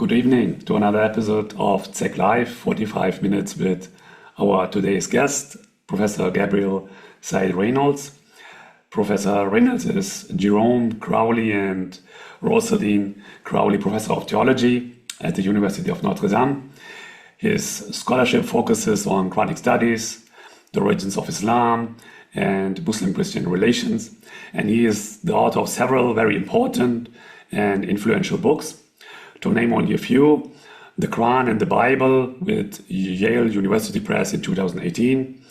Good evening to another episode of ZeKK Live, 45 minutes with our today's guest, Professor Gabriel Said Reynolds. Professor Reynolds is Jerome, Crowley, and Rosaleen Crowley Professor of Theology at the University of Notre. His scholarship focuses on Quranic studies, the origins of Islam, and Muslim-Christian relations, and he is the author of several very important and influential books. To name only a few: The Qu'ran and the Bible with Yale University Press in 2018,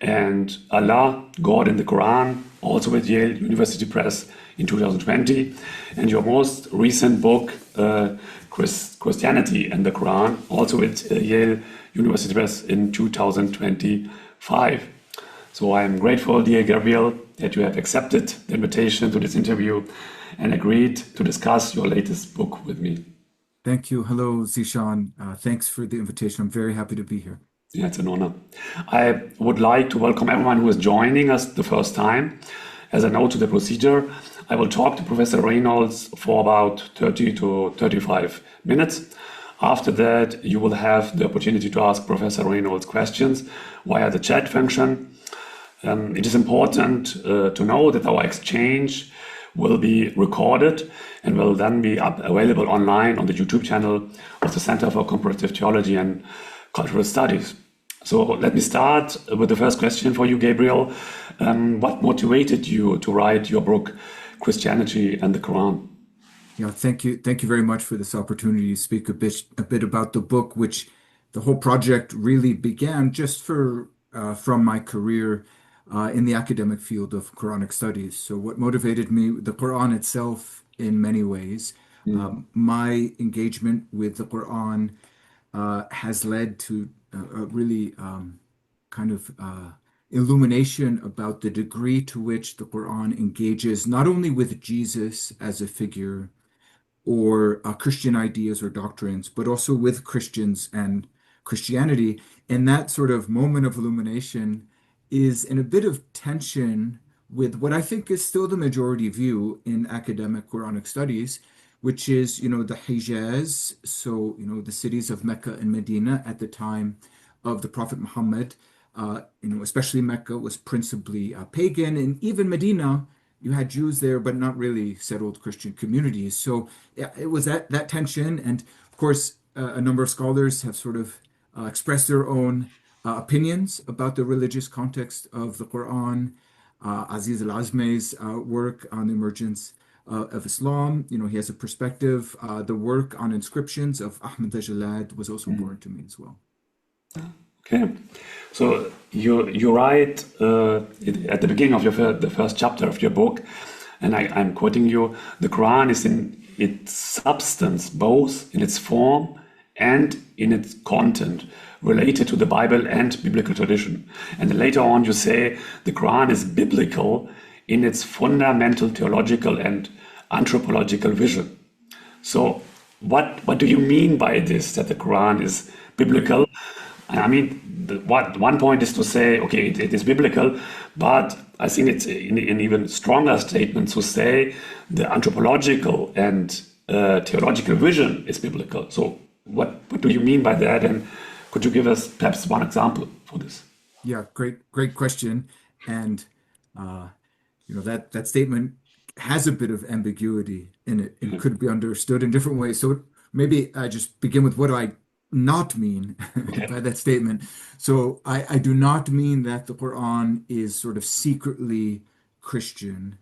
and Allah, God in the Quran, also with Yale University Press in 2020, and your most recent book, Christianity and the Quran, also with Yale University Press in 2025. So I am grateful, dear Gabriel, that you have accepted the invitation to this interview and agreed to discuss your latest book with me. Thank you. Hello, Zishan. Thanks for the invitation. I'm very happy to be here. Yeah, it's an honor. I would like to welcome everyone who is joining us the first time. As a note to the procedure, I will talk to Professor Reynolds for about 30 to 35 minutes. After that, you will have the opportunity to ask Professor Reynolds questions via the chat function. It is important to know that our exchange will be recorded and will then be available online on the YouTube channel of the Center for Comparative Theology and Cultural Studies. So let me start with the first question for you, Gabriel. What motivated you to write your book, Christianity and the Quran? Yeah, thank you. Thank you very much for this opportunity to speak a bit about the book, which the whole project really began just from my career in the academic field of Quranic studies. So what motivated me, the Quran itself, in many ways. My engagement with the Quran has led to a really kind of illumination about the degree to which the Quran engages not only with Jesus as a figure or Christian ideas or doctrines, but also with Christians and Christianity. And that sort of moment of illumination is in a bit of tension with what I think is still the majority view in academic Quranic studies, which is, the Hijaz, so, the cities of Mecca and Medina at the time of the Prophet Muhammad, especially Mecca was principally pagan, and even Medina, you had Jews there, but not really settled Christian communities. So yeah, it was that tension. And of course, a number of scholars have sort of expressed their own opinions about the religious context of the Quran. Aziz al-Azmi's work on the emergence of Islam, he has a perspective. The work on inscriptions of Ahmad Jalad was also important to me as well. Okay, so you write at the beginning of the first chapter of your book, and I'm quoting you: the Quran is in its substance, both in its form and in its content, related to the Bible and biblical tradition. And then later on you say the Quran is biblical in its fundamental theological and anthropological vision. So what do you mean by this, that the Quran is biblical? I mean, one point is to say, okay, it is biblical, but I think it's an even stronger statement to say the anthropological and theological vision is biblical. So what do you mean by that? And could you give us perhaps one example for this? Yeah, great question. And that statement has a bit of ambiguity in it. It could be understood in different ways. So maybe I just begin with what do I not mean by that statement. So I do not mean that the Quran is sort of secretly Christian.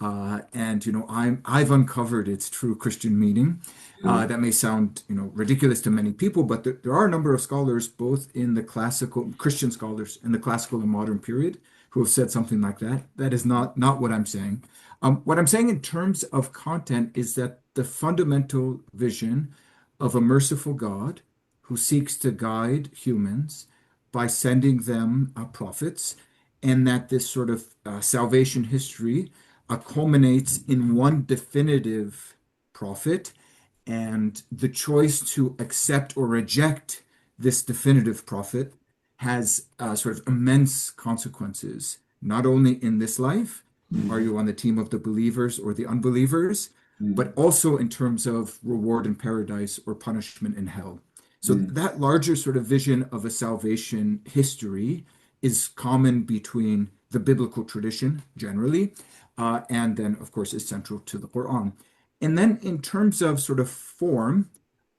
I've uncovered its true Christian meaning. That may sound, ridiculous to many people, but there are a number of scholars, both in the classical Christian scholars in the classical and modern period, who have said something like that. That is not what I'm saying. What I'm saying in terms of content is that the fundamental vision of a merciful God who seeks to guide humans by sending them prophets, and that this sort of salvation history culminates in one definitive prophet, and the choice to accept or reject this definitive prophet has sort of immense consequences, not only in this life, are you on the team of the believers or the unbelievers, but also in terms of reward in paradise or punishment in hell. So that larger sort of vision of a salvation history is common between the biblical tradition generally, and then, of course, is central to the Quran. And then in terms of sort of form,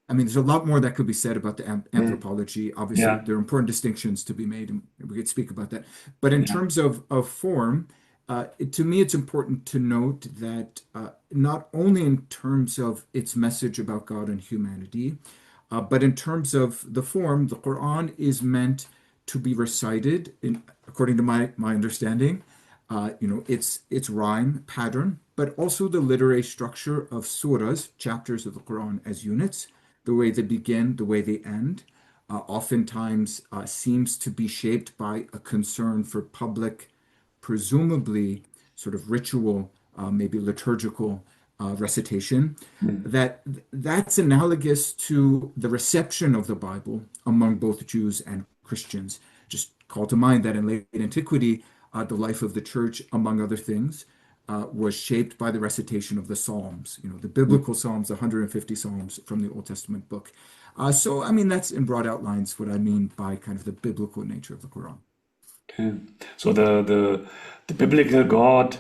I mean, there's a lot more that could be said about the anthropology. Obviously, Yeah, there are important distinctions to be made, and we could speak about that. But in yeah, terms of form, to me, it's important to note that not only in terms of its message about God and humanity, but in terms of the form, the Quran is meant to be recited, according to my understanding, its rhyme pattern, but also the literary structure of surahs, chapters of the Quran as units, the way they begin, the way they end, oftentimes seems to be shaped by a concern for public, presumably sort of ritual, maybe liturgical recitation. That's analogous to the reception of the Bible among both Jews and Christians. Just call to mind that in late antiquity, the life of the church, among other things, was shaped by the recitation of the Psalms, the biblical Psalms, the 150 Psalms from the Old Testament book. So, I mean, that's in broad outlines what I mean by kind of the biblical nature of the Quran. okay. So the biblical God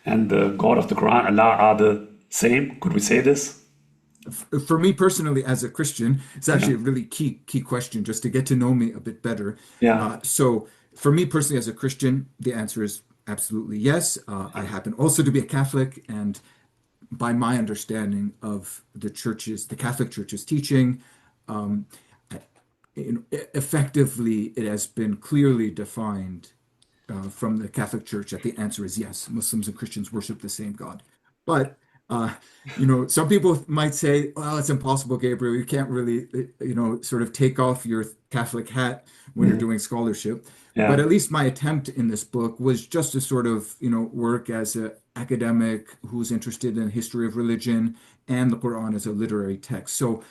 and the God of the Quran, Allah, are the same. Could we say this? For me personally, as a Christian, it's Yeah, actually a really key question just to get to know me a bit better. yeah, So, for me personally, as a Christian, the answer is absolutely yes. I happen also to be a Catholic, and by my understanding of the Catholic Church's teaching, um, effectively, it has been clearly defined from the Catholic Church that the answer is yes. Muslims and Christians worship the same God. But uh, some people might say, "Well, it's impossible, Gabriel. You can't really, sort of take off your Catholic hat when you're mhm, doing scholarship." But yeah, at least my attempt in this book was just to sort of, work as an academic who's interested in the history of religion and the Quran as a literary text. So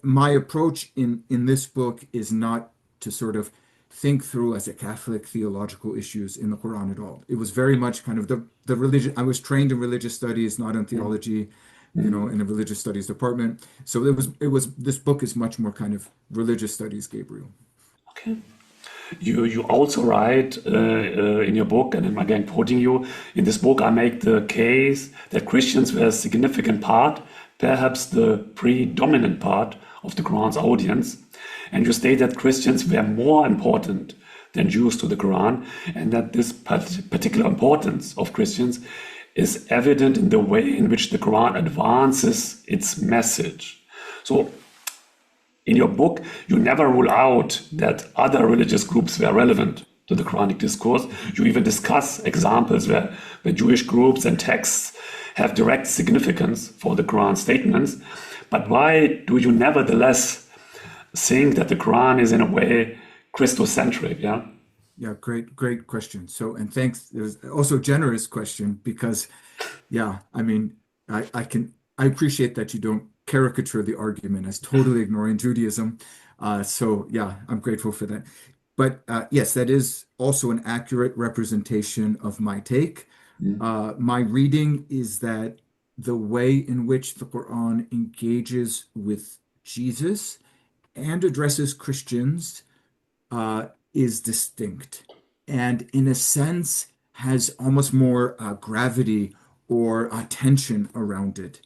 my approach in this book is not to sort of think through as a Catholic theological issues in the Quran at all. It was very much kind of the religion. I was trained in religious studies, not in mm, theology, mm, in the religious studies department. So it was this book is much more kind of religious studies, Gabriel. okay. You also write in your book, and I'm again quoting you, in this book I make the case that Christians were a significant part, perhaps the predominant part of the Quran's audience. And you state that Christians were more important than Jews to the Quran, and that this particular importance of Christians is evident in the way in which the Quran advances its message. So in your book, you never rule out that other religious groups were relevant to the Quranic discourse. You even discuss examples where Jewish groups and texts have direct significance for the Quran statements. But why do you nevertheless think that the Quran is in a way Christocentric? Yeah. Yeah, great question. So, and thanks. There's also a generous question because, yeah, I mean, I appreciate that you don't caricature the argument as totally ignoring Judaism. So, yeah, I'm grateful for that. But yes, that is also an accurate representation of my take. Mm, My reading is that the way in which the Quran engages with Jesus and addresses Christians is distinct and, in a sense, has almost more gravity or tension around it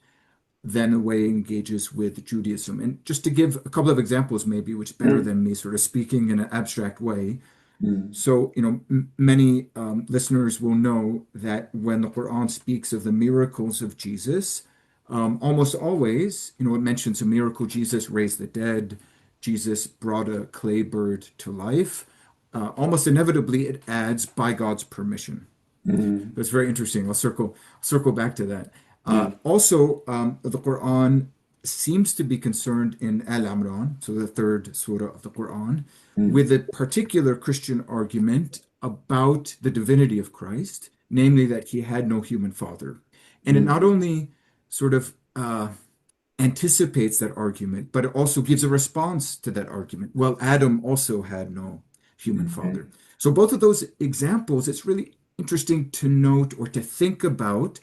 than the way it engages with Judaism. And just to give a couple of examples, maybe, which better mm, than me sort of speaking in an abstract way. mm, So, many listeners will know that when the Quran speaks of the miracles of Jesus, almost always, it mentions a miracle. Jesus raised the dead. Jesus brought a clay bird to life. Almost inevitably, it adds by God's permission. mm, That's very interesting. I'll circle back to that. yeah. Also, the Quran seems to be concerned in Al Imran, so the third surah of the Quran, Mm, with a particular Christian argument about the divinity of Christ, namely that he had no human father. And it not mm, only sort of anticipates that argument, but it also gives a response to that argument. Well, Adam also had no human okay. father. So both of those examples, it's really interesting to note or to think about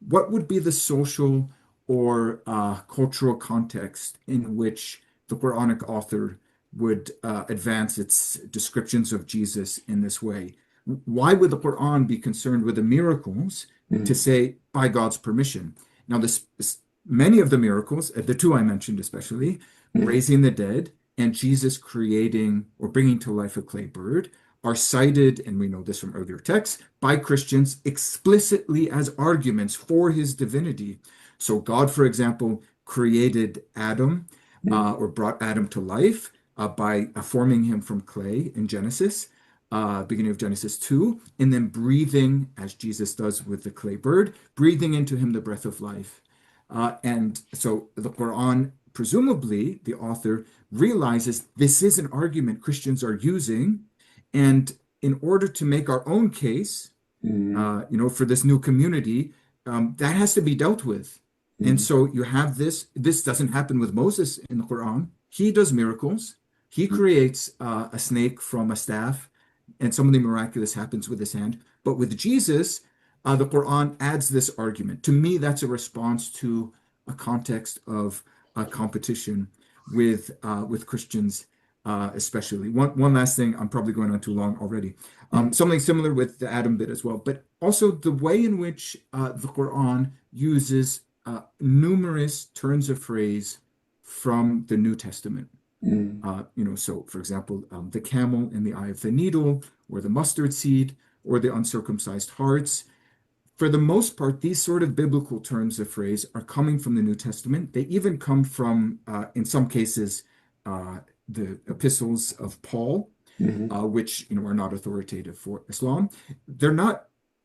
what would be the social or cultural context in which the Quranic author would advance its descriptions of Jesus in this way. Why would the Quran be concerned with the miracles to Mm, say by God's permission? Now, many of the miracles, the two I mentioned especially, mm, raising the dead and Jesus creating or bringing to life a clay bird, are cited, and we know this from earlier texts, by Christians explicitly as arguments for his divinity. So God, for example, created Adam mm, or brought Adam to life by forming him from clay in Genesis, beginning of Genesis 2, and then breathing, as Jesus does with the clay bird, breathing into him the breath of life. And so the Quran, presumably, the author realizes this is an argument Christians are using. And in order to make our own case, mm, for this new community, that has to be dealt with. And mm, so you have this. This doesn't happen with Moses in the Quran. He does miracles. He mm, creates a snake from a staff, and something miraculous happens with his hand. But with Jesus, the Quran adds this argument. To me, that's a response to a context of competition with Christians, especially. One last thing. I'm probably going on too long already. mm, Something similar with the Adam bit as well, but also the way in which the Quran uses numerous turns of phrase from the New Testament. mm, So for example, the camel in the eye of the needle, or the mustard seed, or the uncircumcised hearts. For the most part, these sort of biblical turns of phrase are coming from the New Testament. They even come from, in some cases, the epistles of Paul, mm, which are not authoritative for Islam. They're not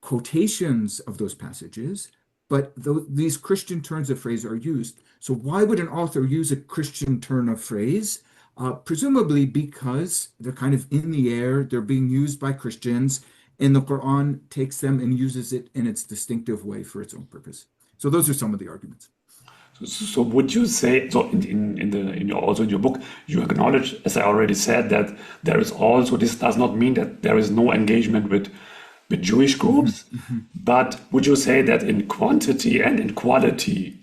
quotations of those passages, but these Christian turns of phrase are used. So why would an author use a Christian turn of phrase? Presumably because they're kind of in the air, they're being used by Christians, and the Quran takes them and uses it in its distinctive way for its own purpose. So those are some of the arguments. So would you say so also in your book you acknowledge, as I already said, that there is also this does not mean that there is no engagement with Jewish Mhm, groups, mhm. but would you say that in quantity and in quality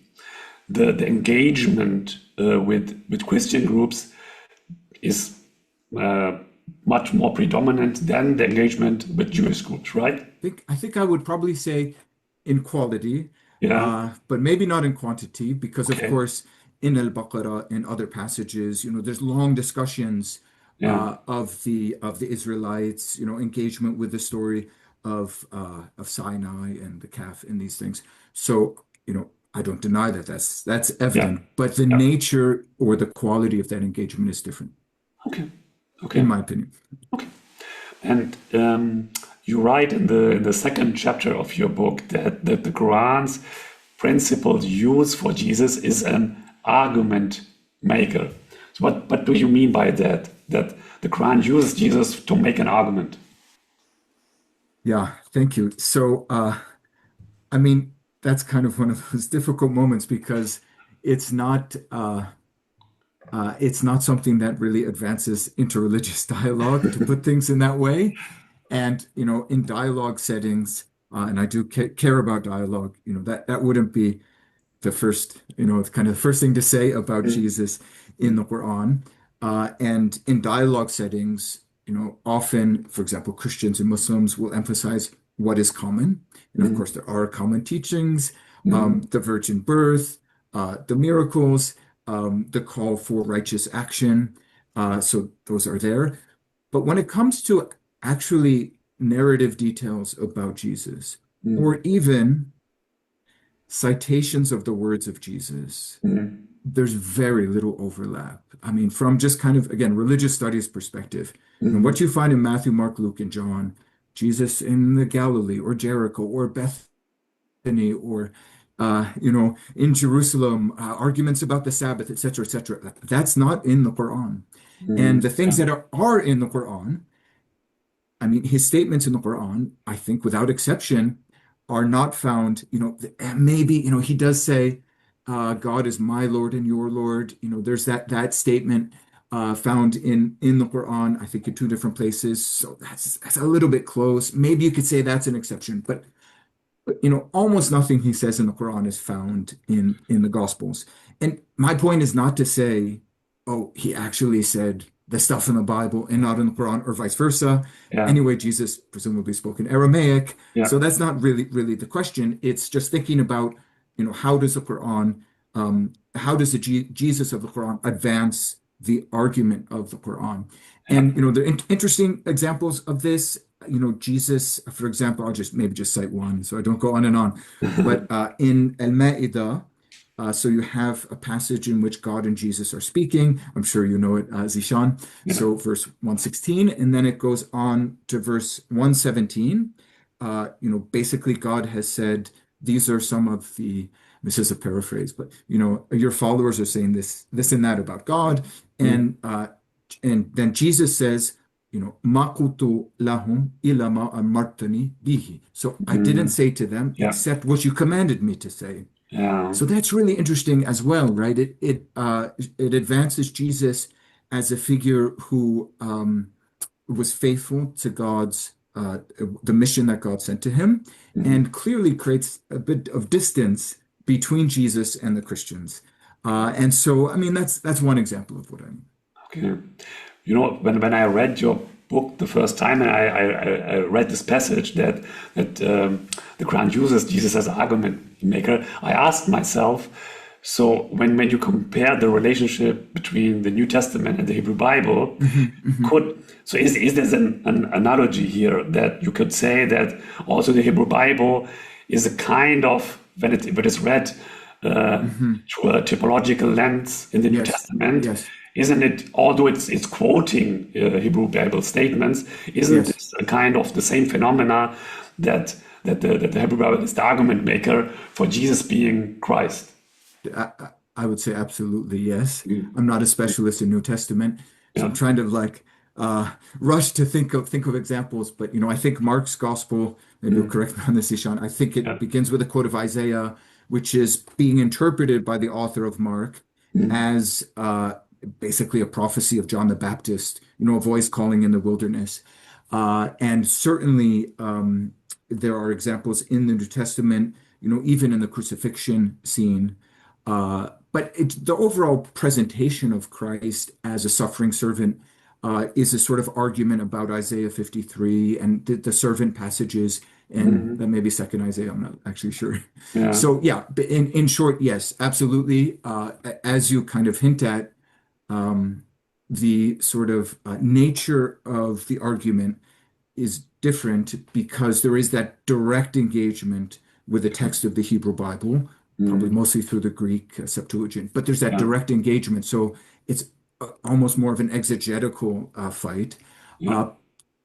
the engagement with Christian groups is uh, much more predominant than the engagement with Jewish groups, right? I think I would probably say in quality, Yeah. but maybe not in quantity, because of Okay. course in Al-Baqarah and other passages, there's long discussions Yeah. of the Israelites, engagement with the story of Sinai and the calf and these things. So, I don't deny that that's Yeah. evident, but the Yeah. nature or the quality of that engagement is different, Okay. in Okay. my opinion. Okay. And you write in the second chapter of your book that the Quran's principal use for Jesus is an argument maker. So what do you mean by that? That the Quran uses Jesus to make an argument? Yeah, thank you. So, I mean, that's kind of one of those difficult moments because it's not it's not something that really advances interreligious dialogue to put things in that way. And in dialogue settings, and I do care about dialogue, that wouldn't be the first, it's kind of the first thing to say about Mm, Jesus in mm, the Quran. And in dialogue settings, often, for example, Christians and Muslims will emphasize what is common. And of mm, course, there are common teachings, mm, the virgin birth, the miracles, the call for righteous action. So those are there. But when it comes to actually narrative details about Jesus, mm, or even citations of the words of Jesus, mm, there's very little overlap. I mean, from just kind of, again, religious studies perspective, mm, what you find in Matthew, Mark, Luke, and John, Jesus in the Galilee or Jericho or Bethany or, in Jerusalem, arguments about the Sabbath, etc., etc. That's not in the Quran. And mm, the things yeah. that are in the Quran, I mean, his statements in the Quran, I think without exception, are not found, and maybe, he does say, God is my Lord and your Lord. There's that statement found in the Quran, I think in two different places. So that's a little bit close. Maybe you could say that's an exception, but almost nothing he says in the Quran is found in the Gospels. And my point is not to say, oh, he actually said the stuff in the Bible and not in the Quran, or vice versa. Yeah, Anyway, Jesus presumably spoke in Aramaic, yeah, so that's not really the question. It's just thinking about, how does the Quran, how does the Jesus of the Quran advance the argument of the Quran? yeah. And there are interesting examples of this. Jesus, for example, I'll just cite one so I don't go on and on. But in Al-Ma'idah, so you have a passage in which God and Jesus are speaking. I'm sure you know it, Zishan. Yeah. So verse 116, and then it goes on to verse 117. Basically God has said, these are some of the, this is a paraphrase, but your followers are saying this and that about God. Mm. And then Jesus says, "Ma qultu lahum illa ma amartani bihi." So I didn't Mm. say to them Yeah, except what you commanded me to say. yeah. So that's really interesting as well, right? It advances Jesus as a figure who was faithful to God's the mission that God sent to him, Mhm. and clearly creates a bit of distance between Jesus and the Christians. And so, I mean, that's one example of what I mean. Okay. When I read your book the first time, and I read this passage that the Quran uses Jesus as an argument maker, I asked myself, so when you compare the relationship between the New Testament and the Hebrew Bible, Mhm, mhm. is there an analogy here that you could say that also the Hebrew Bible is a kind of, when it's read Mhm. through a typological lens in the New Yes, Testament, yes, isn't it, although it's quoting Hebrew Bible statements, isn't yes. this a kind of the same phenomena that the Hebrew Bible is the argument maker for Jesus being Christ? I would say absolutely yes. Mm. I'm not a specialist in New Testament, so Yeah. I'm trying to like rush to think of examples. But I think Mark's gospel, maybe you'll Mm. correct me on this, Ishan. I think Yeah. it begins with a quote of Isaiah, which is being interpreted by the author of Mark Mm. as basically a prophecy of John the Baptist, a voice calling in the wilderness. And certainly there are examples in the New Testament, even in the crucifixion scene. But the overall presentation of Christ as a suffering servant is a sort of argument about Isaiah 53 and the servant passages, and Mm. that may be second Isaiah, I'm not actually sure. Yeah. So yeah, but in short, yes, absolutely. As you kind of hint at, um, the sort of nature of the argument is different because there is that direct engagement with the text of the Hebrew Bible, probably Mm. mostly through the Greek Septuagint, but there's that Yeah. direct engagement. So it's almost more of an exegetical fight. Yeah. Uh,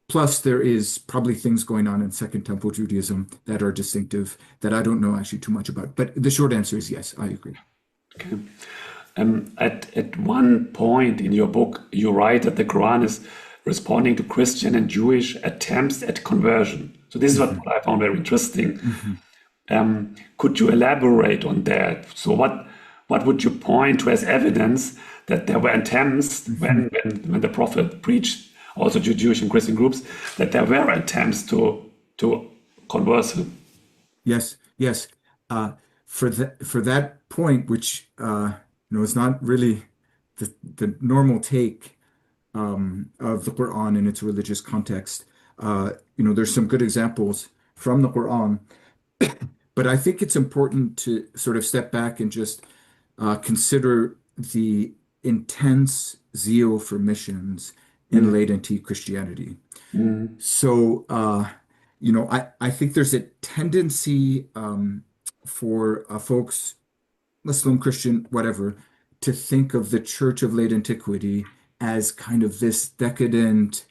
Plus, there is probably things going on in Second Temple Judaism that are distinctive that I don't know actually too much about. But the short answer is yes, I agree. Okay. At one point in your book, you write that the Quran is responding to Christian and Jewish attempts at conversion. So this is what Mhm, I found very interesting. mhm, Could you elaborate on that? So what would you point to as evidence that there were attempts mhm. when the Prophet preached also to Jewish and Christian groups, that there were attempts to converse him? Yes, yes. Uh, for that point, which is not really the normal take of the Quran in its religious context. There's some good examples from the Quran, but I think it's important to sort of step back and just consider the intense zeal for missions in Mm. late antique Christianity. Mm. So, I think there's a tendency for folks, Muslim, Christian, whatever, to think of the Church of late antiquity as kind of this decadent,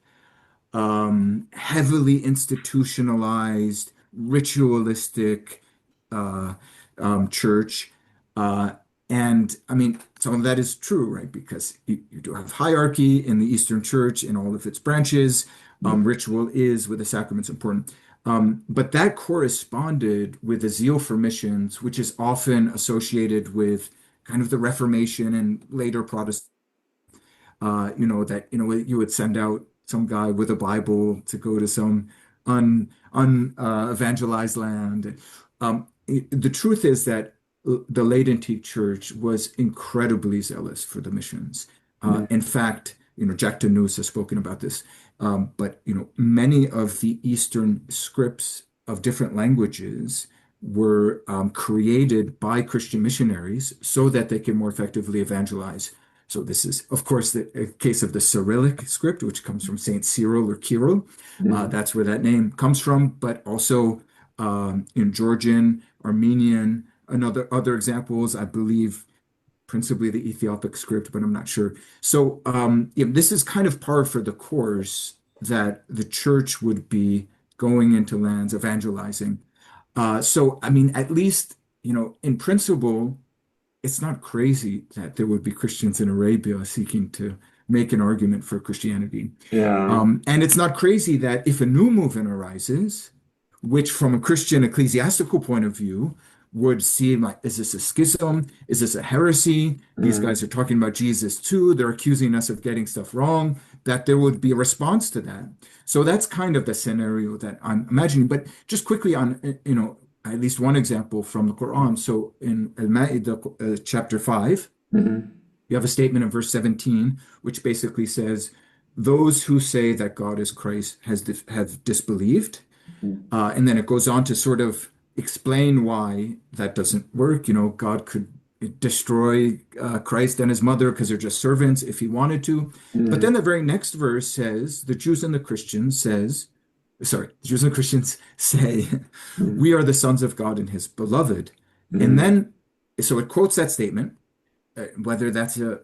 heavily institutionalized, ritualistic uh, church. Uh, and I mean, some of that is true, right? Because you do have hierarchy in the Eastern Church in all of its branches. Mm. Ritual is with the sacraments important. But that corresponded with the zeal for missions, which is often associated with kind of the Reformation and later Protestant that you would send out some guy with a Bible to go to some evangelized land. The truth is that the late antique church was incredibly zealous for the missions. In fact, Jack Danus has spoken about this, but many of the Eastern scripts of different languages were created by Christian missionaries so that they can more effectively evangelize. So this is, of course, the case of the Cyrillic script, which comes from Saint Cyril or Kirill. That's where that name comes from, but also in Georgian, Armenian, other examples, I believe, principally the Ethiopic script, but I'm not sure. So this is kind of par for the course that the church would be going into lands, evangelizing. So, I mean, at least, in principle, it's not crazy that there would be Christians in Arabia seeking to make an argument for Christianity. Yeah. And it's not crazy that if a new movement arises, which from a Christian ecclesiastical point of view would seem like, is this a schism? Is this a heresy? These guys are talking about Jesus too. They're accusing us of getting stuff wrong, that there would be a response to that. So that's kind of the scenario that I'm imagining. But just quickly on, at least one example from the Quran. So in Al-Ma'idah, chapter 5, you have a statement in verse 17, which basically says, those who say that God is Christ have disbelieved. And then it goes on to sort of explain why that doesn't work. God could destroy Christ and his mother because they're just servants if he wanted to. But then the very next verse says, the Jews and Christians say, we are the sons of God and his beloved. And then, so it quotes that statement. Whether that's how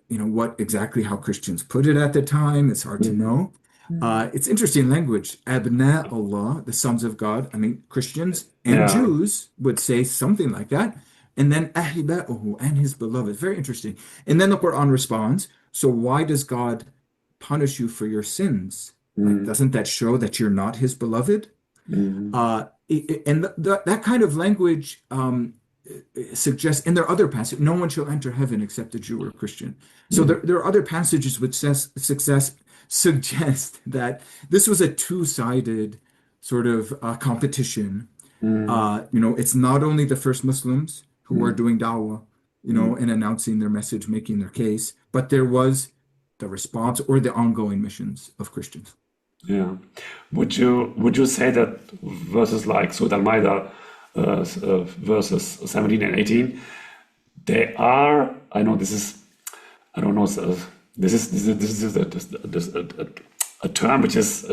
Christians put it at the time, it's hard to know. It's interesting language. Abna Allah, the sons of God. I mean, Christians and Jews would say something like that. And then ahiba'uhu, and his beloved. Very interesting. And then the Quran responds, so why does God punish you for your sins? Like, doesn't that show that you're not his beloved? And that kind of language suggests, and there are other passages, no one shall enter heaven except a Jew or a Christian. So there are other passages which suggest that this was a two-sided sort of competition. It's not only the first Muslims who are doing da'wah, and announcing their message, making their case, but there was the response or the ongoing missions of Christians. Yeah. Would you say that verses like Surah Al-Ma'idah, verses 17 and 18, they are, I know this is, I don't know, this is a term which is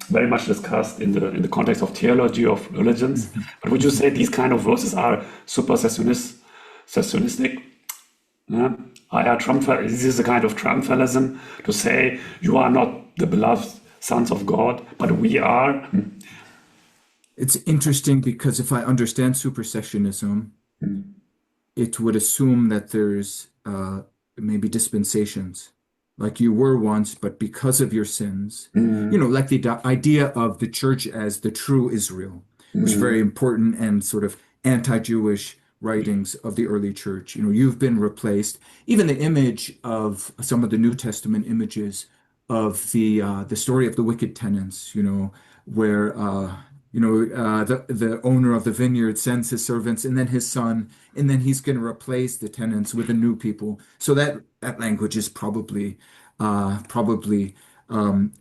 very much discussed in the context of theology of religions. But would you say these kind of verses are supersessionistic? Yeah? This is a kind of triumphalism to say you are not the beloved sons of God, but we are. It's interesting because if I understand supersessionism, it would assume that there's maybe dispensations, like you were once, but because of your sins, like the idea of the church as the true Israel, which is very important, and sort of anti-Jewish writings of the early church. You've been replaced. Even the image of some of the New Testament images of the story of the wicked tenants, where the owner of the vineyard sends his servants and then his son, and then he's going to replace the tenants with the new people. So that language is probably is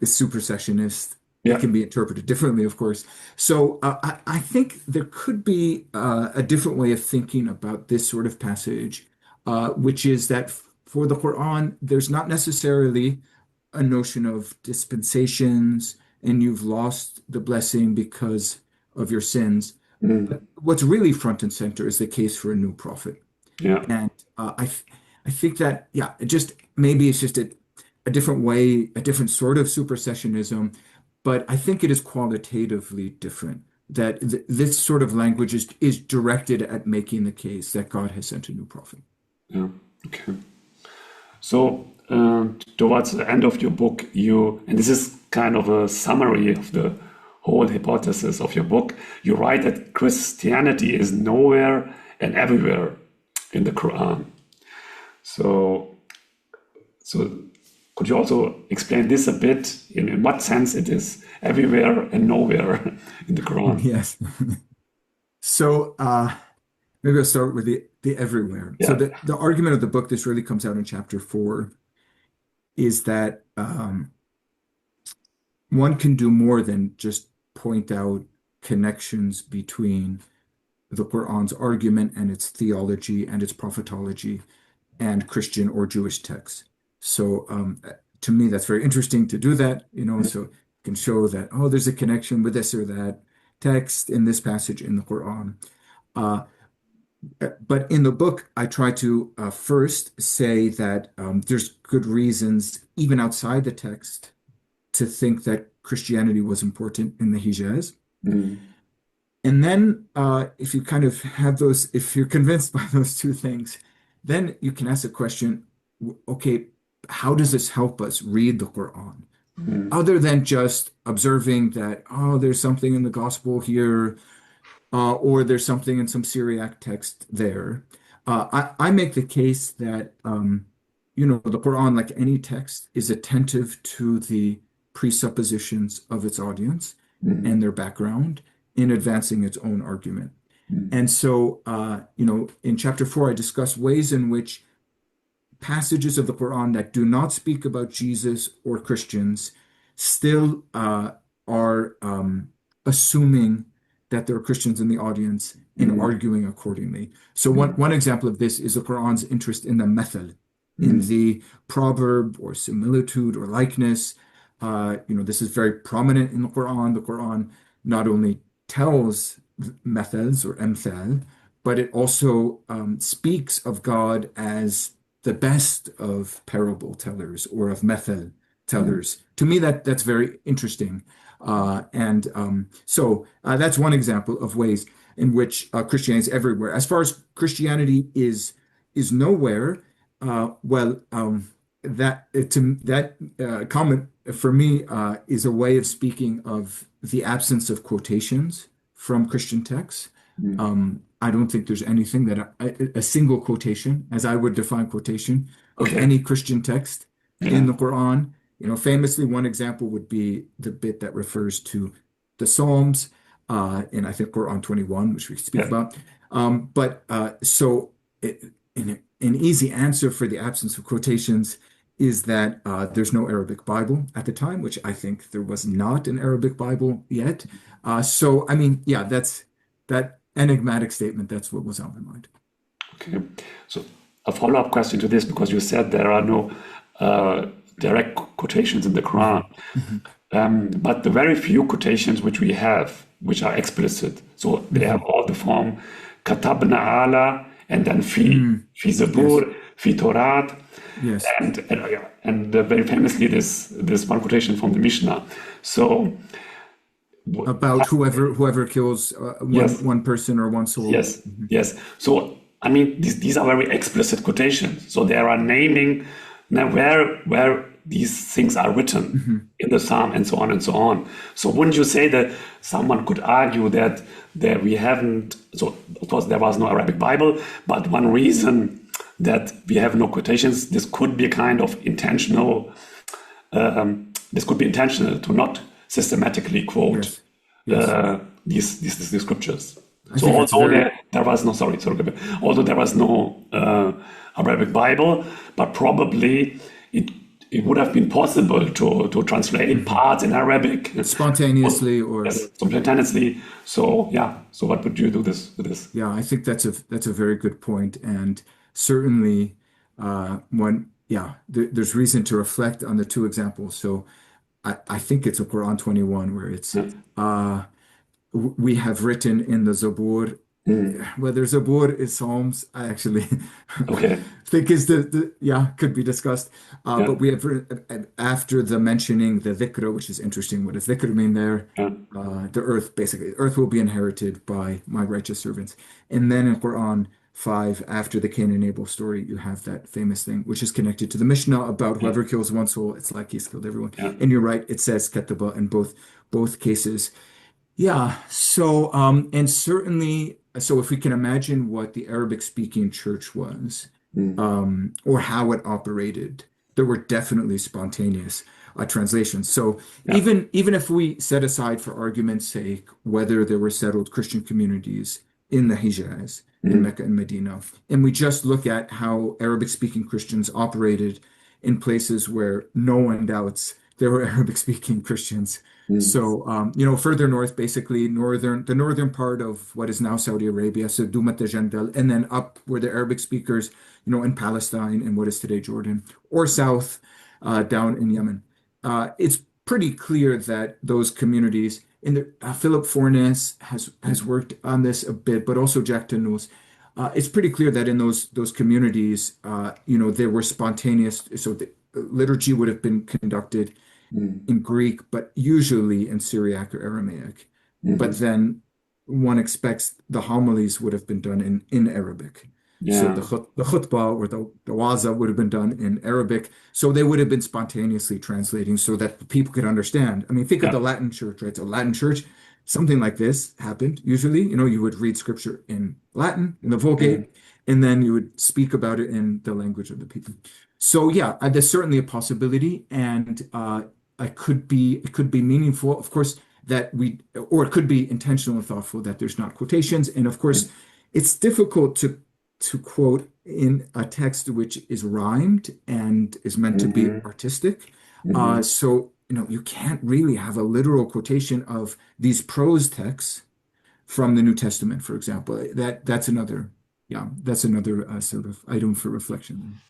supersessionist. It can be interpreted differently, of course. So I think there could be a different way of thinking about this sort of passage, which is that for the Quran, there's not necessarily a notion of dispensations and you've lost the blessing because of your sins. But what's really front and center is the case for a new prophet. Yeah. And I think that, maybe it's just a different way, a different sort of supersessionism, but I think it is qualitatively different, that this sort of language is directed at making the case that God has sent a new prophet. Yeah, okay. So towards the end of your book, and this is kind of a summary of the whole hypothesis of your book, you write that Christianity is nowhere and everywhere in the Quran. So could you also explain this a bit in what sense it is everywhere and nowhere in the Quran? Yes. So maybe I'll start with the everywhere. So Yeah. the argument of the book, this really comes out in chapter 4, is that one can do more than just point out connections between the Quran's argument and its theology and its prophetology and Christian or Jewish texts. So to me, that's very interesting to do that, so it can show that, oh, there's a connection with this or that text in this passage in the Quran. Uh, but in the book, I try to first say that there's good reasons, even outside the text, to think that Christianity was important in the Hijaz. Mm. And then if you kind of have those, if you're convinced by those two things, then you can ask the question, okay, how does this help us read the Quran? Mm. Other than just observing that, oh, there's something in the gospel here, or there's something in some Syriac text there. I make the case that, the Quran, like any text, is attentive to the presuppositions of its audience Mm. and their background in advancing its own argument. Mm. And so, in chapter 4, I discuss ways in which passages of the Quran that do not speak about Jesus or Christians still are assuming that there are Christians in the audience and Mm. arguing accordingly. So Mm. one example of this is the Quran's interest in the method, in Mm. the proverb or similitude or likeness. This is very prominent in the Quran. The Quran not only tells methods or amthal, but it also speaks of God as the best of parable tellers or of method Mm. tellers. To me, that's very interesting. So that's one example of ways in which Christianity is everywhere. As far as Christianity is nowhere, that comment for me is a way of speaking of the absence of quotations from Christian texts. Mm. I don't think there's anything that a single quotation, as I would define quotation, of Okay. any Christian text in Yeah. the Quran. Famously, one example would be the bit that refers to the Psalms in, I think, Quran 21, which we speak Yeah. about. An easy answer for the absence of quotations is that there's no Arabic Bible at the time, which I think there was not an Arabic Bible yet. I mean, yeah, that's that enigmatic statement. That's what was on my mind. Okay. So a follow-up question to this, because you said there are no direct quotations in the Quran, but the very few quotations which we have, which are explicit, so they have all the form katabna ala and then fi zabur, fi Torat, Yes. and very famously this one quotation from the Mishnah. So About whoever kills yes, one person or one soul. yes, yes. So I mean, these are very explicit quotations. So there are naming now where these things are written in the Psalm and so on and so on. So wouldn't you say that someone could argue that we haven't? So of course there was no Arabic Bible, but one reason that we have no quotations, this could be a kind of intentional. This could be intentional to not systematically quote Yes. these scriptures. I So think that's although very there was no, sorry, although there was no Arabic Bible, but probably it would have been possible to translate parts in Arabic spontaneously or yes, spontaneously. So yeah, so what would you do with this? yeah, I think that's a very good point, and certainly there's reason to reflect on the two examples. So I think it's a Quran 21 where it's Yeah. we have written in the Zabur. Mm. Whether Zabur is Psalms, I actually Okay. think is could be discussed. Yeah. But we have after the mentioning the dhikr, which is interesting. What does dhikr mean there? Yeah. The earth, basically, the earth will be inherited by my righteous servants. And then in Quran 5, after the Cain and Abel story, you have that famous thing, which is connected to the Mishnah about whoever kills one soul, it's like he's killed everyone. Yeah. And you're right, it says kataba in both cases. Yeah. So, and certainly, so if we can imagine what the Arabic speaking church was, Mm. or how it operated, there were definitely spontaneous translations. So Yeah. even if we set aside for argument's sake whether there were settled Christian communities in the Hijaz, in Mm, Mecca and Medina, and we just look at how Arabic-speaking Christians operated in places where no one doubts there were Arabic-speaking Christians. mm, So, further north, basically the northern part of what is now Saudi Arabia, so Dumat Jandal, and then up where the Arabic speakers, in Palestine and what is today Jordan, or south, down in Yemen. It's pretty clear that those communities, Philip Fornes has worked on this a bit, but also Jack Tanous. It's pretty clear that in those communities, there were spontaneous. So the liturgy would have been conducted mm, in Greek, but usually in Syriac or Aramaic. But mhm. then one expects the homilies would have been done in Arabic. So Yeah. the khutbah or the waza would have been done in Arabic. So they would have been spontaneously translating so that people could understand. I mean, think of Yeah. the Latin church, right? So Latin church, something like this happened. Usually, you would read scripture in Latin, in the Mm, Vulgate, and then you would speak about it in the language of the people. So yeah, there's certainly a possibility, and it could be meaningful, of course, or it could be intentional and thoughtful that there's not quotations. And of course, mm, it's difficult to quote in a text which is rhymed and is meant to be mhm, artistic. mhm. So, you can't really have a literal quotation of these prose texts from the New Testament, for example. That's another sort of item for reflection.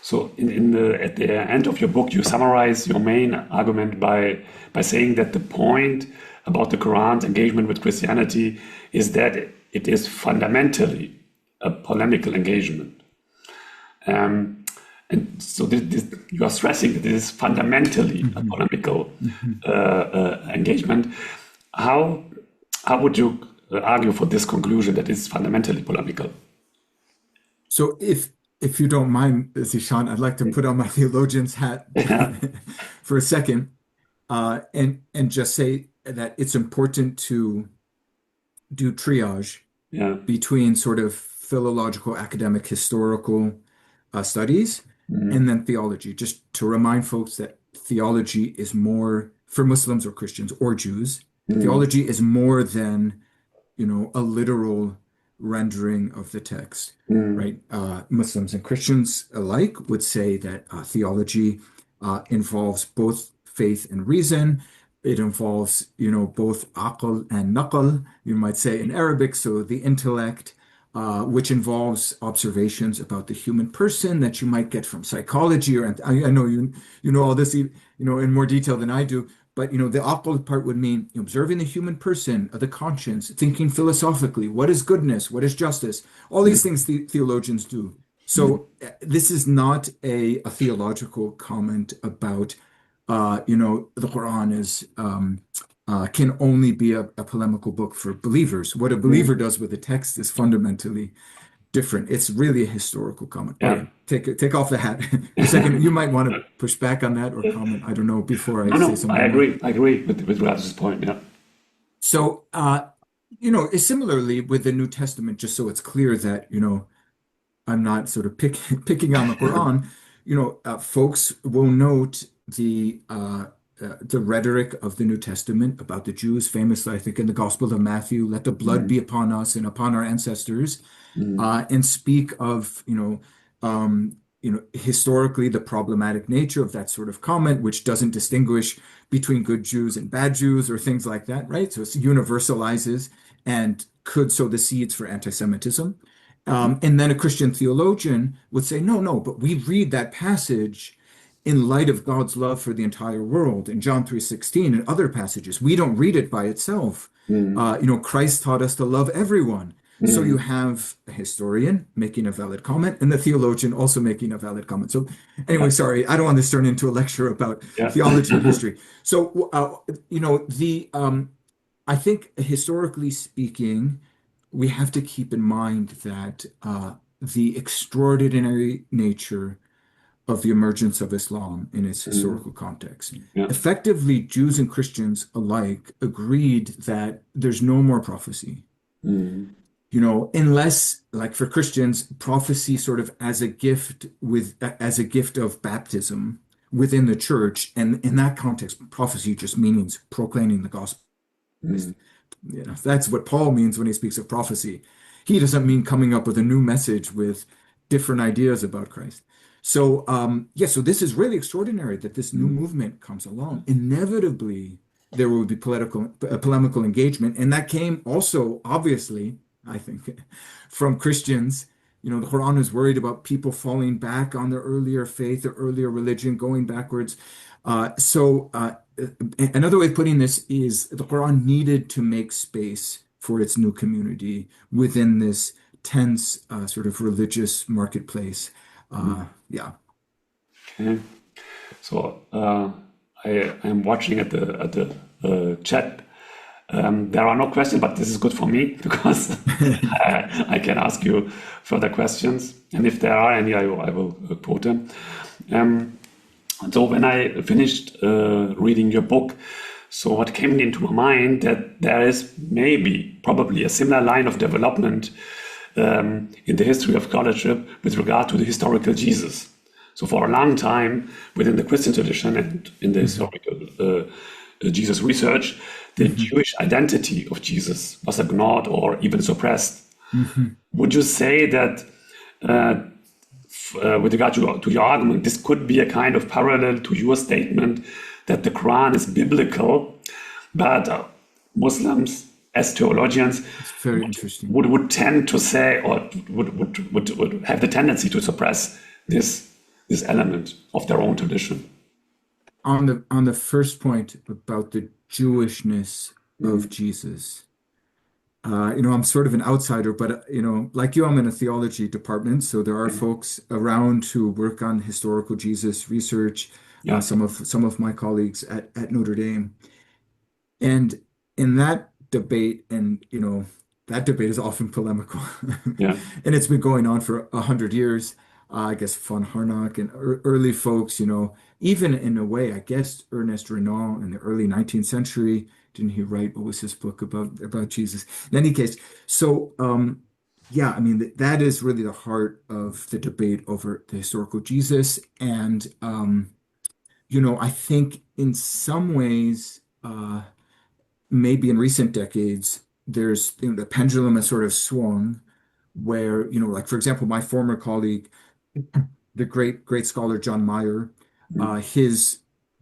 So at the end of your book, you summarize your main argument by saying that the point about the Quran's engagement with Christianity is that it is fundamentally a polemical engagement. And so you are stressing that it is fundamentally a Mhm. polemical Mhm. engagement. How how would you argue for this conclusion that it's fundamentally polemical? So if you don't mind, Zishan, I'd like to put on my theologian's hat Yeah, for a second, and just say that it's important to do triage yeah, between sort of philological, academic, historical studies and mm, then theology. Just to remind folks that theology is more, for Muslims or Christians or Jews, mm, theology is more than a literal rendering of the text, mm, right? Muslims and Christians alike would say that theology involves both faith and reason. It involves, both aql and naql, you might say in Arabic, so the intellect, which involves observations about the human person that you might get from psychology, or I know you know all this, in more detail than I do. But the aql part would mean observing the human person, the conscience, thinking philosophically, what is goodness, what is justice, all these mm, things theologians do. mm, So this is not a theological comment about, the Quran is can only be a polemical book for believers. What a believer mm. does with the text is fundamentally different. It's really a historical comment. Oh Yeah. yeah, take off the hat for a second. You might want to push back on that or comment. I don't know before I No, say no, I something more. agree. I agree with Raz's point. Yeah. So, similarly with the New Testament, just so it's clear that, I'm not sort of picking on the Quran, folks will note the rhetoric of the New Testament about the Jews, famously, I think, in the Gospel of Matthew, let the blood be Mm, upon us and upon our ancestors, mm, and speak of, historically the problematic nature of that sort of comment, which doesn't distinguish between good Jews and bad Jews or things like that, right? So it universalizes and could sow the seeds for anti-Semitism. And then a Christian theologian would say, no, no, but we read that passage in light of God's love for the entire world in John 3:16 and other passages. We don't read it by itself. mm, Christ taught us to love everyone. So you mm. have a historian making a valid comment and the theologian also making a valid comment. So Yeah. anyway, sorry, I don't want this to turn into a lecture about Yeah. theology or history. So, I think historically speaking, we have to keep in mind that the extraordinary nature of the emergence of Islam in its Mm, historical context. yeah. Effectively, Jews and Christians alike agreed that there's no more prophecy. Mm, unless like for Christians, prophecy sort of as a gift as a gift of baptism within the church, and in that context, prophecy just means proclaiming the gospel. Mm, That's what Paul means when he speaks of prophecy. He doesn't mean coming up with a new message with different ideas about Christ. So, so this is really extraordinary that this new mm, movement comes along. Inevitably, there will be polemical engagement, and that came also, obviously, I think, from Christians. The Quran is worried about people falling back on their earlier faith, their earlier religion, going backwards. Another way of putting this is the Quran needed to make space for its new community within this tense sort of religious marketplace. mm. Yeah. Okay. So I am watching at the chat. There are no questions, but this is good for me because I can ask you further questions, and if there are any, I will quote them. So when I finished reading your book, so what came into my mind that there is probably a similar line of development in the history of scholarship with regard to the historical Jesus. So for a long time within the Christian tradition and in the historical Jesus research, the Jewish identity of Jesus was ignored or even suppressed. Would you say that with regard to your argument, this could be a kind of parallel to your statement that the Quran is biblical, but Muslims, as theologians, It's very interesting. would tend to say or would have the tendency to suppress this element of their own tradition? On the first point about the Jewishness of Jesus, I'm sort of an outsider, but like you, I'm in a theology department, so there are folks around who work on historical Jesus research. Yeah. Some of my colleagues at Notre Dame, and in that debate, that debate is often polemical, Yeah. and it's been going on for 100 years. I guess von Harnack and early folks, even in a way, I guess Ernest Renan in the early 19th century, didn't he write, what was his book about Jesus? In any case, so yeah, I mean, that is really the heart of the debate over the historical Jesus. And, I think in some ways, maybe in recent decades, there's, the pendulum has sort of swung where, like, for example, my former colleague, the great scholar John Meyer, his,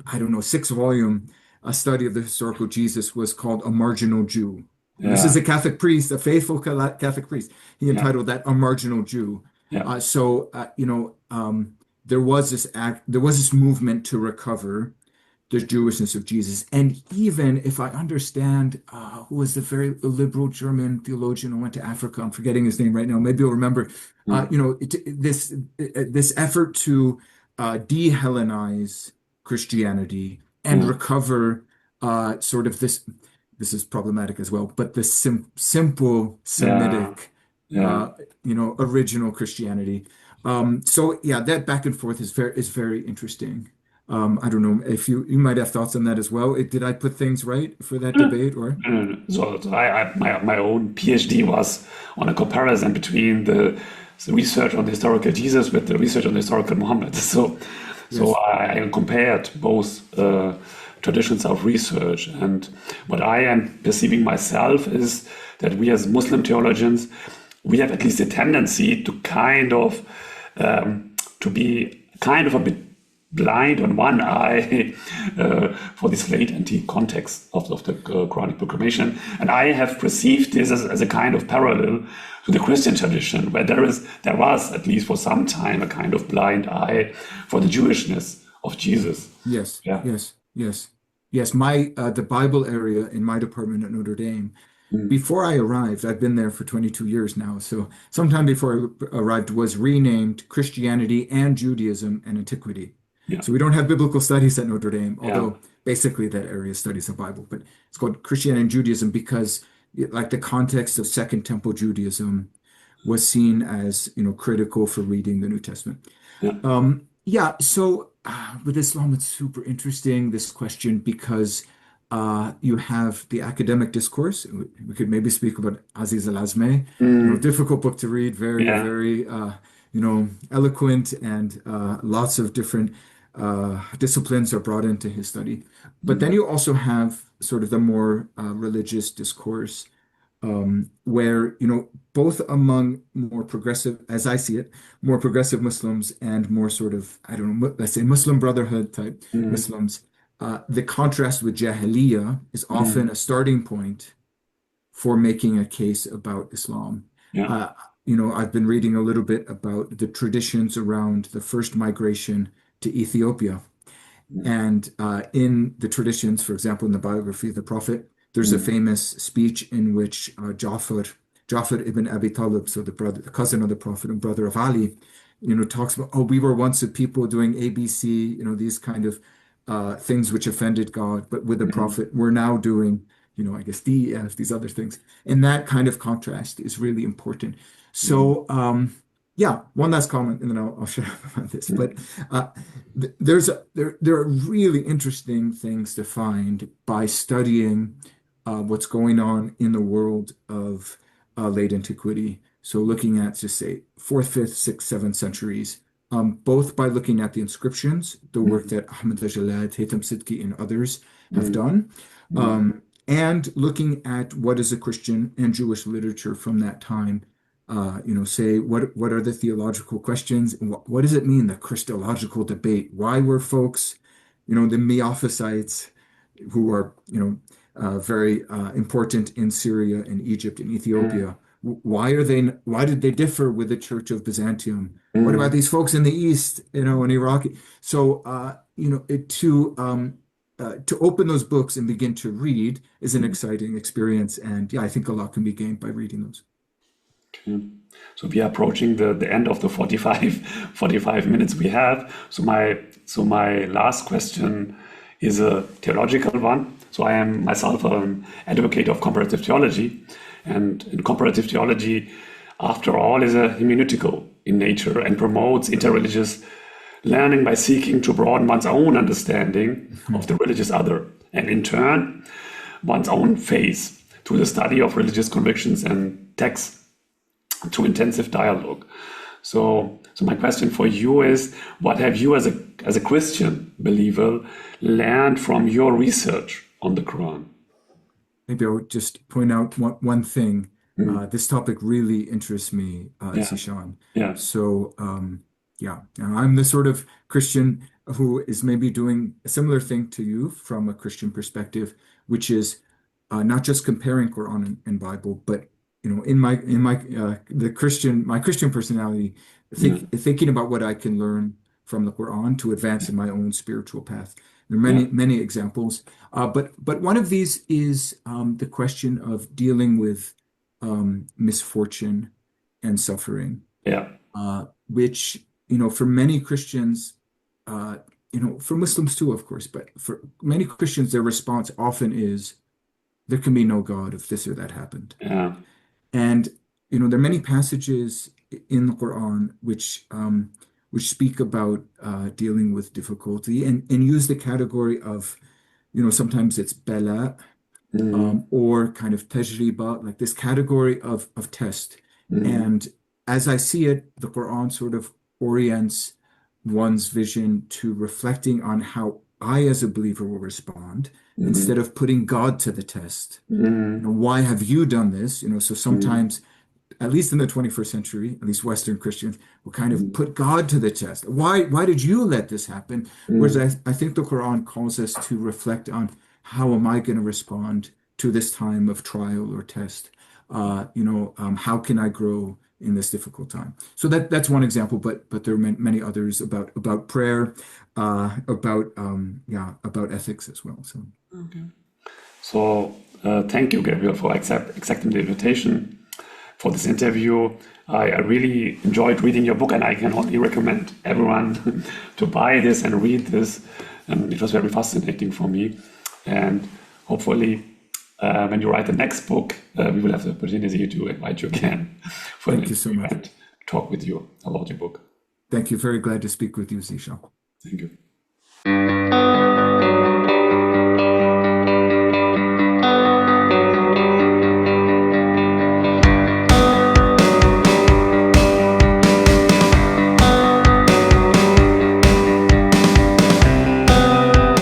I don't know, 6 volume study of the historical Jesus was called A Marginal Jew. This is Yeah. a Catholic priest, a faithful Catholic priest. He Yeah. entitled that A Marginal Jew. Yeah. There was this movement to recover the Jewishness of Jesus. And even if I understand, who was the very liberal German theologian who went to Africa, I'm forgetting his name right now, maybe you'll remember, this effort to de-Hellenize Christianity and Mm. recover sort of this is problematic as well, but the simple Yeah. Semitic, Yeah. original Christianity. So yeah, that back and forth is very interesting. I don't know if you might have thoughts on that as well. Did I put things right for that debate or? So my own PhD was on a comparison between the research on the historical Jesus with the research on the historical Muhammad. So Yes. I compared both traditions of research, and what I am perceiving myself is that we as Muslim theologians, we have at least a tendency to kind of to be kind of a bit blind on one eye for this latent context of the Quranic proclamation. And I have perceived this as a kind of parallel to the Christian tradition, where there was, at least for some time, a kind of blind eye for the Jewishness of Jesus. Yes, Yeah. yes. The Bible area in my department at Notre Dame, before I arrived, I've been there for 22 years now. So sometime before I arrived was renamed Christianity and Judaism and Antiquity. Yeah. So we don't have biblical studies at Notre Dame, Yeah. although basically that area studies the Bible, but it's called Christianity and Judaism because like the context of Second Temple Judaism was seen as, critical for reading the New Testament. Yeah. So with Islam, it's super interesting, this question, because You have the academic discourse. We could maybe speak about Aziz Al-Azmeh, difficult book to read, very, Yeah. very, eloquent, and lots of different disciplines are brought into his study. But then you also have sort of the more religious discourse, where, both among more progressive, as I see it, more progressive Muslims and more sort of, I don't know, let's say Muslim Brotherhood type Muslims, the contrast with Jahiliyyah is often a starting point for making a case about Islam. Yeah. I've been reading a little bit about the traditions around the first migration to Ethiopia. And in the traditions, for example, in the biography of the Prophet, there's a famous speech in which Ja'far ibn Abi Talib, so the cousin of the Prophet and brother of Ali, talks about, oh, we were once a people doing ABC, these kind of things which offended God, but with the Prophet, we're now doing, I guess DEF, these other things. And that kind of contrast is really important. So, yeah, one last comment, and then I'll shut up about this. But there are really interesting things to find by studying what's going on in the world of late antiquity. So looking at, just say, 4th, 5th, 6th, 7th centuries, both by looking at the inscriptions, the work that Ahmed Jalad, Haytham Sidki, and others have done, and looking at what is a Christian and Jewish literature from that time. Say what are the theological questions? What does it mean, the Christological debate? Why were folks, the Miaphysites, who are, very important in Syria and Egypt and Ethiopia, why did they differ with the Church of Byzantium? What about these folks in the East, in Iraq? So, to open those books and begin to read is an exciting experience. And yeah, I think a lot can be gained by reading those. Okay. So we are approaching the end of the 45 minutes we have. So my last question is a theological one. So I am myself an advocate of comparative theology. And in comparative theology, after all, is a hermeneutical in nature and promotes interreligious learning by seeking to broaden one's own understanding of the religious other, and in turn, one's own faith through the study of religious convictions and texts, to intensive dialogue. So my question for you is, what have you as a Christian believer learned from your research on the Quran? Maybe I would just point out one thing. This topic really interests me, Zishan. Yeah. So, I'm the sort of Christian who is maybe doing a similar thing to you from a Christian perspective, which is not just comparing Quran and Bible, but in my Christian personality, thinking about what I can learn from the Quran to advance in my own spiritual path. There are many examples, but one of these is the question of dealing with misfortune and suffering. Yeah. Which for many Christians, for Muslims too, of course, but for many Christians, their response often is, there can be no God if this or that happened. Yeah. And there are many passages in the Quran which speak about dealing with difficulty and use the category of, sometimes it's bala, or kind of tajriba, like this category of test. And as I see it, the Quran sort of orients one's vision to reflecting on how I, as a believer, will respond, instead of putting God to the test. Why have you done this? So sometimes, at least in the 21st century, at least Western Christians will kind of put God to the test. Why did you let this happen? Whereas I think the Quran calls us to reflect on, how am I going to respond to this time of trial or test? How can I grow in this difficult time? So that's one example, but there are many others about prayer, about ethics as well. So okay. So thank you, Gabriel, for accepting the invitation for this interview. I really enjoyed reading your book, and I can only recommend everyone to buy this and read this. It was very fascinating for me, and hopefully when you write the next book, we will have the opportunity to invite you again for Thank you so much. And talk with you about your book. Thank you. Very glad to speak with you, Zishan. Thank you.